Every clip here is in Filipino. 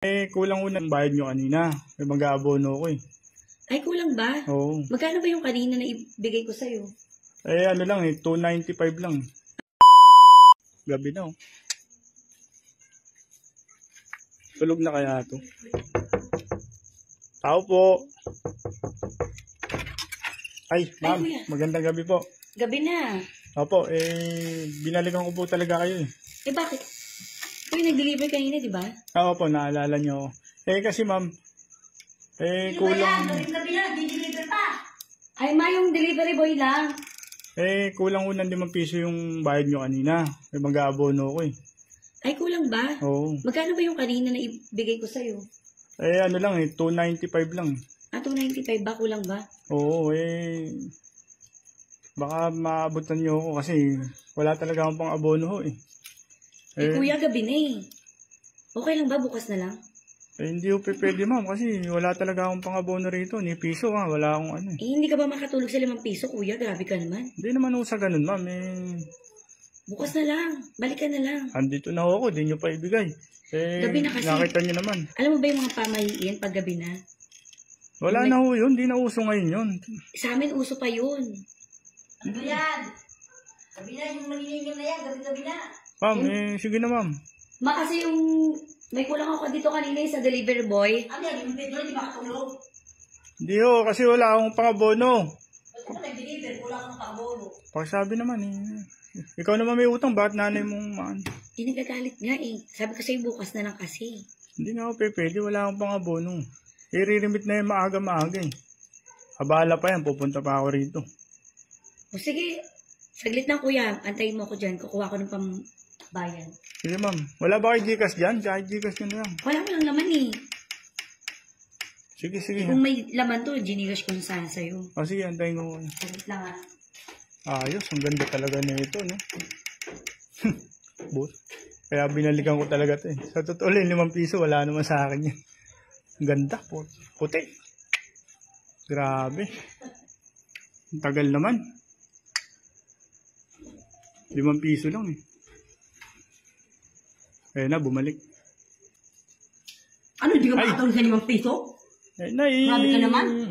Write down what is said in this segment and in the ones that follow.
Kulang unang bayad nyo kanina. May mag-aabono ko eh. Ay, kulang ba? Oo. Magkano ba yung kanina na ibigay ko sa'yo? Ano lang eh, 295 lang. Gabi na oh. Tulog na kaya ito? Tao po. Ay, ma'am, kuya. magandang gabi po. Gabi na. Opo, binalikan ko po talaga kayo eh. Bakit? Uy, nag-deliver kanina, di ba? Opo, naalala nyo ako. Kasi ma'am, kulang... Gabi na, di-deliver pa. Ay, ma, yung delivery boy lang. Kulang unang 5 piso yung bayad nyo kanina. May mag-aabono ko eh. Ay, kulang ba? Oo. Magkano ba yung kanina na ibigay ko sa'yo? Ano lang eh, 295 lang. 295 ba? Kulang ba? Oo, baka maabutan nyo ako kasi wala talaga akong pang abono ho eh. Kuya, gabi na eh. Okay lang ba? Bukas na lang? Hindi ho pwede ma'am kasi wala talaga akong pang abono rito. Ni piso ha, wala akong ano eh. Hindi ka ba makatulog sa 5 piso, kuya? Grabe ka naman. Hindi naman ho sa ganun ma'am Bukas na lang. Balikan na lang. Andito na ho ako, di nyo pa ibigay. Gabi na kasi. Nakita nyo naman. Alam mo ba yung mga pamahiin pag gabi na? Wala na ho yun, di na uso ngayon yun. Sa amin uso pa yun. Ano yan? Gabi na, yung maniningil na yan, gabi-gabi na. Ma'am, sige na ma'am. Kasi yung may kulang ako dito kanina sa delivery boy. Ano yan, yung Pedro, di makatulog? Hindi ho, kasi wala akong pang abono. Ba't ka nag-deliver, kulang kang pakabono? Pakisabi naman eh. Ikaw naman may utang, bakit nanay mong maan? Nagagalit nga eh. Sabi ko sa'yo bukas na lang kasi. Hindi nga ako pwede, wala akong pang abono. I-remit na yung maaga-maaga eh. Abala pa yan, pupunta pa ako rito. O sige, saglit na kuya. Antayin mo ako dyan. Kukuha ko ng pambayan. Sige ma'am, wala ba kayo Gcash dyan? Kahit Gcash nyo na lang. Wala mo lang naman eh. Sige. Kung may laman to, ginigash ko na sana sa'yo. Sige, antayin ko. Saglit lang ah. Ayos, ang ganda talaga nito, no? Kaya binalikan ko talaga ito eh. Sa totoo lang, 5 piso, wala naman sa akin yan. Ang ganda, puti. Grabe. Ang tagal naman. 5 piso lang eh. Ayun na, bumalik. Ano, di ka makatulog sa 5 piso? Grabe ka naman.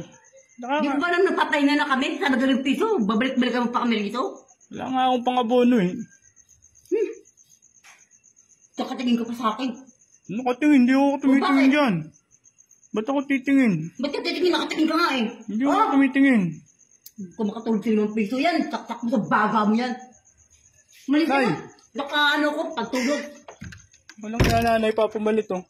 Di ko ba nang napatay na kami sa 5 piso? Babalik-balik mo pa kami rito? Wala nga akong pang abono eh. Tsaka tingin ka pa sa akin. Nakatingin, hindi ako tumitingin dyan. Ba't ako titingin? Ba't ka titingin? Nakatingin ka nga eh. Hindi ako tumitingin. Kung makatulog sa 5 piso yan, taktak mo sa baga mo yan. Malis Nay. na. Naka ano ko, pagtulog. Walang nanay pa pumalit oh.